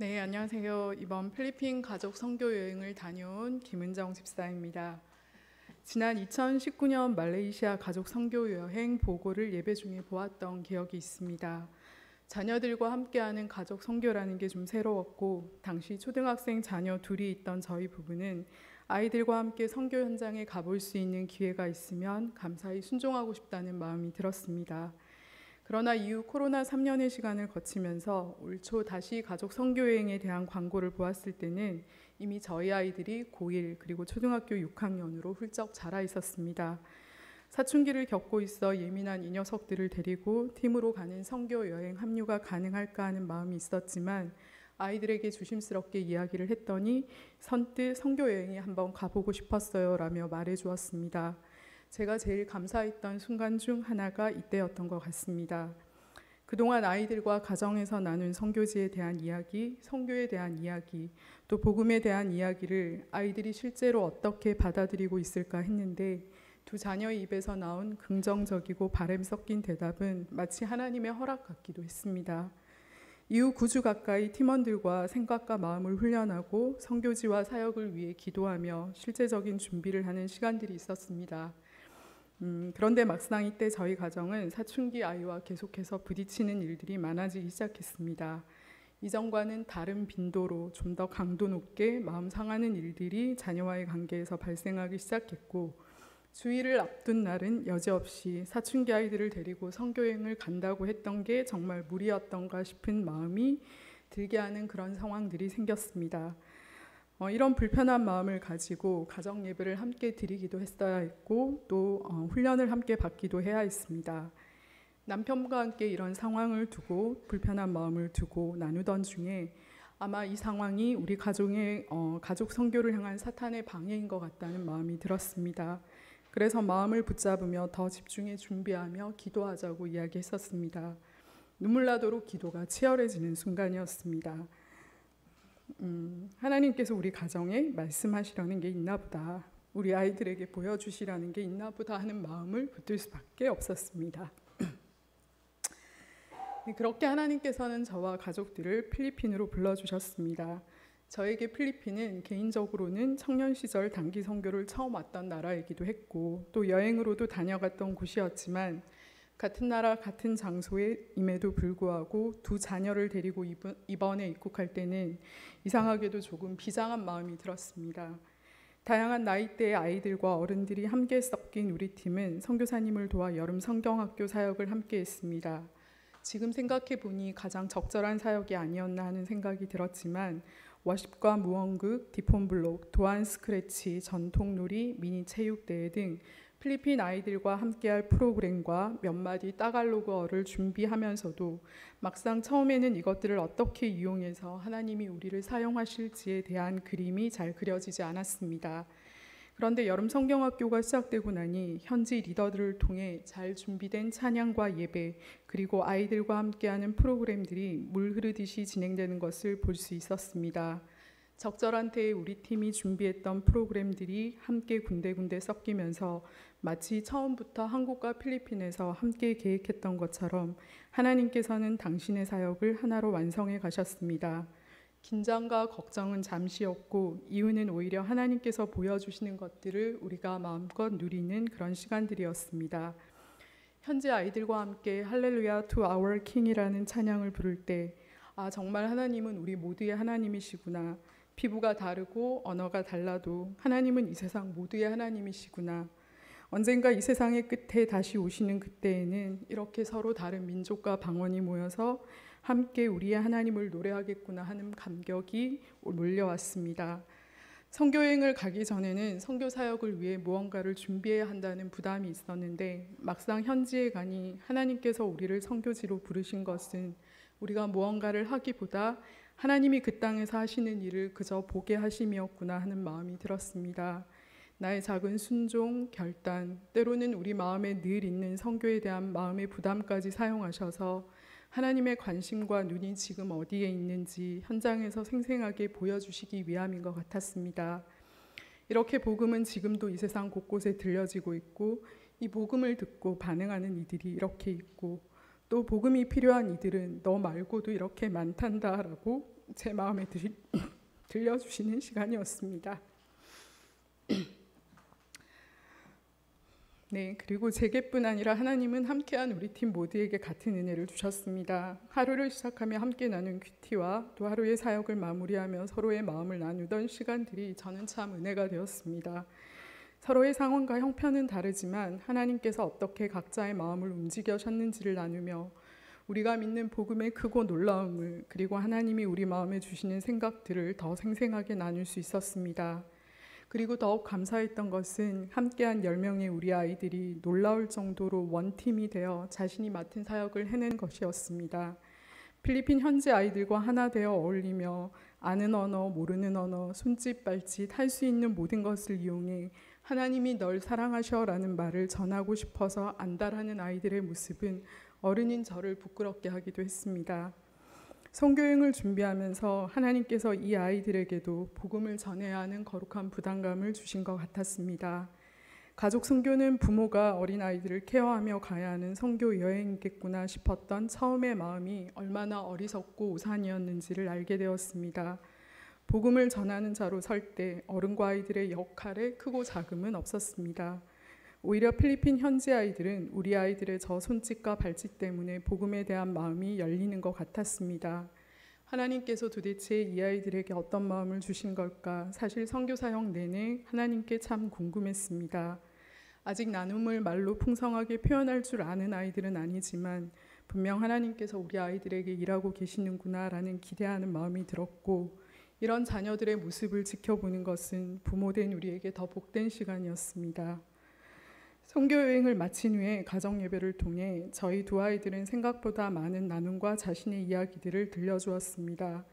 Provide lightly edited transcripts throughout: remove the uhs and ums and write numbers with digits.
네, 안녕하세요. 이번 필리핀 가족 선교 여행을 다녀온 김은정 집사입니다. 지난 2019년 말레이시아 가족 선교 여행 보고를 예배 중에 보았던 기억이 있습니다. 자녀들과 함께하는 가족 선교라는 게 좀 새로웠고, 당시 초등학생 자녀 둘이 있던 저희 부부는 아이들과 함께 선교 현장에 가볼 수 있는 기회가 있으면 감사히 순종하고 싶다는 마음이 들었습니다. 그러나 이후 코로나 3년의 시간을 거치면서 올 초 다시 가족 선교여행에 대한 광고를 보았을 때는 이미 저희 아이들이 고1 그리고 초등학교 6학년으로 훌쩍 자라 있었습니다. 사춘기를 겪고 있어 예민한 이 녀석들을 데리고 팀으로 가는 선교여행 합류가 가능할까 하는 마음이 있었지만 아이들에게 조심스럽게 이야기를 했더니 선뜻 선교여행에 한번 가보고 싶었어요 라며 말해주었습니다. 제가 제일 감사했던 순간 중 하나가 이때였던 것 같습니다. 그동안 아이들과 가정에서 나눈 선교지에 대한 이야기, 선교에 대한 이야기, 또 복음에 대한 이야기를 아이들이 실제로 어떻게 받아들이고 있을까 했는데 두 자녀의 입에서 나온 긍정적이고 바람 섞인 대답은 마치 하나님의 허락 같기도 했습니다. 이후 9주 가까이 팀원들과 생각과 마음을 훈련하고 선교지와 사역을 위해 기도하며 실제적인 준비를 하는 시간들이 있었습니다. 그런데 막상 이때 저희 가정은 사춘기 아이와 계속해서 부딪히는 일들이 많아지기 시작했습니다. 이전과는 다른 빈도로 좀 더 강도 높게 마음 상하는 일들이 자녀와의 관계에서 발생하기 시작했고, 주일을 앞둔 날은 여지없이 사춘기 아이들을 데리고 선교여행을 간다고 했던 게 정말 무리였던가 싶은 마음이 들게 하는 그런 상황들이 생겼습니다. 이런 불편한 마음을 가지고 가정 예배를 함께 드리기도 했어야 했고 또 훈련을 함께 받기도 해야 했습니다. 남편과 함께 이런 상황을 두고 불편한 마음을 두고 나누던 중에 아마 이 상황이 우리 가족의 가족 선교를 향한 사탄의 방해인 것 같다는 마음이 들었습니다. 그래서 마음을 붙잡으며 더 집중해 준비하며 기도하자고 이야기했었습니다. 눈물 나도록 기도가 치열해지는 순간이었습니다. 하나님께서 우리 가정에 말씀하시려는 게 있나 보다, 우리 아이들에게 보여주시라는 게 있나 보다 하는 마음을 붙들 수밖에 없었습니다. 그렇게 하나님께서는 저와 가족들을 필리핀으로 불러주셨습니다. 저에게 필리핀은 개인적으로는 청년 시절 단기 선교를 처음 왔던 나라이기도 했고 또 여행으로도 다녀갔던 곳이었지만 같은 나라 같은 장소에임에도 불구하고 두 자녀를 데리고 이번에 입국할 때는 이상하게도 조금 비장한 마음이 들었습니다. 다양한 나이대의 아이들과 어른들이 함께 섞인 우리 팀은 선교사님을 도와 여름 성경학교 사역을 함께 했습니다. 지금 생각해 보니 가장 적절한 사역이 아니었나 하는 생각이 들었지만 워십과 무언극, 디폰블록, 도안 스크래치, 전통놀이, 미니 체육대회 등 필리핀 아이들과 함께할 프로그램과 몇 마디 따갈로그어를 준비하면서도 막상 처음에는 이것들을 어떻게 이용해서 하나님이 우리를 사용하실지에 대한 그림이 잘 그려지지 않았습니다. 그런데 여름 성경학교가 시작되고 나니 현지 리더들을 통해 잘 준비된 찬양과 예배 그리고 아이들과 함께하는 프로그램들이 물 흐르듯이 진행되는 것을 볼 수 있었습니다. 적절한 때에 우리 팀이 준비했던 프로그램들이 함께 군데군데 섞이면서 마치 처음부터 한국과 필리핀에서 함께 계획했던 것처럼 하나님께서는 당신의 사역을 하나로 완성해 가셨습니다. 긴장과 걱정은 잠시였고 이유는 오히려 하나님께서 보여주시는 것들을 우리가 마음껏 누리는 그런 시간들이었습니다. 현지 아이들과 함께 할렐루야 to our king이라는 찬양을 부를 때 정말 하나님은 우리 모두의 하나님이시구나. 피부가 다르고 언어가 달라도 하나님은 이 세상 모두의 하나님이시구나. 언젠가 이 세상의 끝에 다시 오시는 그때에는 이렇게 서로 다른 민족과 방언이 모여서 함께 우리의 하나님을 노래하겠구나 하는 감격이 몰려왔습니다. 선교여행을 가기 전에는 선교 사역을 위해 무언가를 준비해야 한다는 부담이 있었는데 막상 현지에 가니 하나님께서 우리를 선교지로 부르신 것은 우리가 무언가를 하기보다 하나님이 그 땅에서 하시는 일을 그저 보게 하심이었구나 하는 마음이 들었습니다. 나의 작은 순종, 결단, 때로는 우리 마음에 늘 있는 선교에 대한 마음의 부담까지 사용하셔서 하나님의 관심과 눈이 지금 어디에 있는지 현장에서 생생하게 보여주시기 위함인 것 같았습니다. 이렇게 복음은 지금도 이 세상 곳곳에 들려지고 있고 이 복음을 듣고 반응하는 이들이 이렇게 있고 또 복음이 필요한 이들은 너 말고도 이렇게 많단다라고 제 마음에 들려주시는 시간이었습니다. 네, 그리고 제게뿐 아니라 하나님은 함께한 우리 팀 모두에게 같은 은혜를 주셨습니다. 하루를 시작하며 함께 나눈 큐티와 또 하루의 사역을 마무리하며 서로의 마음을 나누던 시간들이 저는 참 은혜가 되었습니다. 서로의 상황과 형편은 다르지만 하나님께서 어떻게 각자의 마음을 움직여셨는지를 나누며 우리가 믿는 복음의 크고 놀라움을, 그리고 하나님이 우리 마음에 주시는 생각들을 더 생생하게 나눌 수 있었습니다. 그리고 더욱 감사했던 것은 함께한 10명의 우리 아이들이 놀라울 정도로 원팀이 되어 자신이 맡은 사역을 해낸 것이었습니다. 필리핀 현지 아이들과 하나 되어 어울리며 아는 언어, 모르는 언어, 손짓, 발짓 할 수 있는 모든 것을 이용해 하나님이 널 사랑하셔라는 말을 전하고 싶어서 안달하는 아이들의 모습은 어른인 저를 부끄럽게 하기도 했습니다. 선교여행을 준비하면서 하나님께서 이 아이들에게도 복음을 전해야 하는 거룩한 부담감을 주신 것 같았습니다. 가족 선교는 부모가 어린 아이들을 케어하며 가야 하는 선교 여행이겠구나 싶었던 처음의 마음이 얼마나 어리석고 오산이었는지를 알게 되었습니다. 복음을 전하는 자로 설 때 어른과 아이들의 역할에 크고 작음은 없었습니다. 오히려 필리핀 현지 아이들은 우리 아이들의 저 손짓과 발짓 때문에 복음에 대한 마음이 열리는 것 같았습니다. 하나님께서 도대체 이 아이들에게 어떤 마음을 주신 걸까? 사실 선교 사역 내내 하나님께 참 궁금했습니다. 아직 나눔을 말로 풍성하게 표현할 줄 아는 아이들은 아니지만 분명 하나님께서 우리 아이들에게 일하고 계시는구나라는 기대하는 마음이 들었고, 이런 자녀들의 모습을 지켜보는 것은 부모된 우리에게 더 복된 시간이었습니다. 선교여행을 마친 후에 가정예배를 통해 저희 두 아이들은 생각보다 많은 나눔과 자신의 이야기들을 들려주었습니다.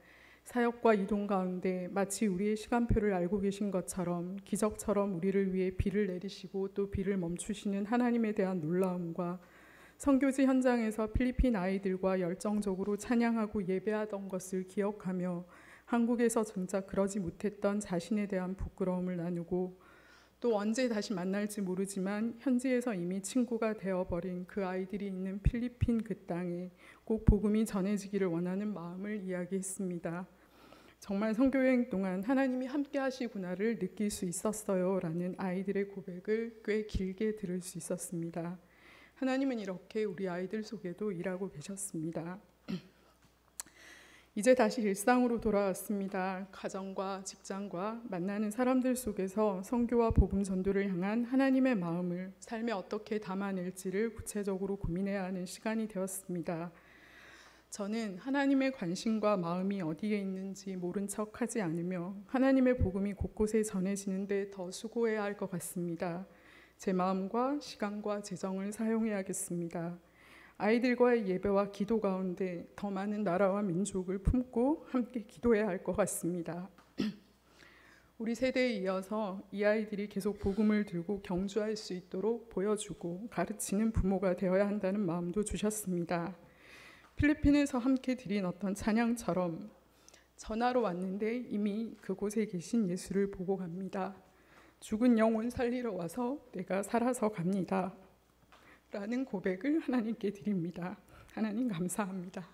사역과 이동 가운데 마치 우리의 시간표를 알고 계신 것처럼 기적처럼 우리를 위해 비를 내리시고 또 비를 멈추시는 하나님에 대한 놀라움과 선교지 현장에서 필리핀 아이들과 열정적으로 찬양하고 예배하던 것을 기억하며 한국에서 정작 그러지 못했던 자신에 대한 부끄러움을 나누고, 또 언제 다시 만날지 모르지만 현지에서 이미 친구가 되어버린 그 아이들이 있는 필리핀 그 땅에 꼭 복음이 전해지기를 원하는 마음을 이야기했습니다. 정말 선교여행 동안 하나님이 함께 하시구나를 느낄 수 있었어요 라는 아이들의 고백을 꽤 길게 들을 수 있었습니다. 하나님은 이렇게 우리 아이들 속에도 일하고 계셨습니다. 이제 다시 일상으로 돌아왔습니다. 가정과 직장과 만나는 사람들 속에서 선교와 복음 전도를 향한 하나님의 마음을 삶에 어떻게 담아낼지를 구체적으로 고민해야 하는 시간이 되었습니다. 저는 하나님의 관심과 마음이 어디에 있는지 모른 척하지 않으며 하나님의 복음이 곳곳에 전해지는데 더 수고해야 할 것 같습니다. 제 마음과 시간과 재정을 사용해야겠습니다. 아이들과의 예배와 기도 가운데 더 많은 나라와 민족을 품고 함께 기도해야 할 것 같습니다. 우리 세대에 이어서 이 아이들이 계속 복음을 들고 경주할 수 있도록 보여주고 가르치는 부모가 되어야 한다는 마음도 주셨습니다. 필리핀에서 함께 드린 어떤 찬양처럼 전하러 왔는데 이미 그곳에 계신 예수를 보고 갑니다. 죽은 영혼 살리러 와서 내가 살아서 갑니다 라는 고백을 하나님께 드립니다. 하나님 감사합니다.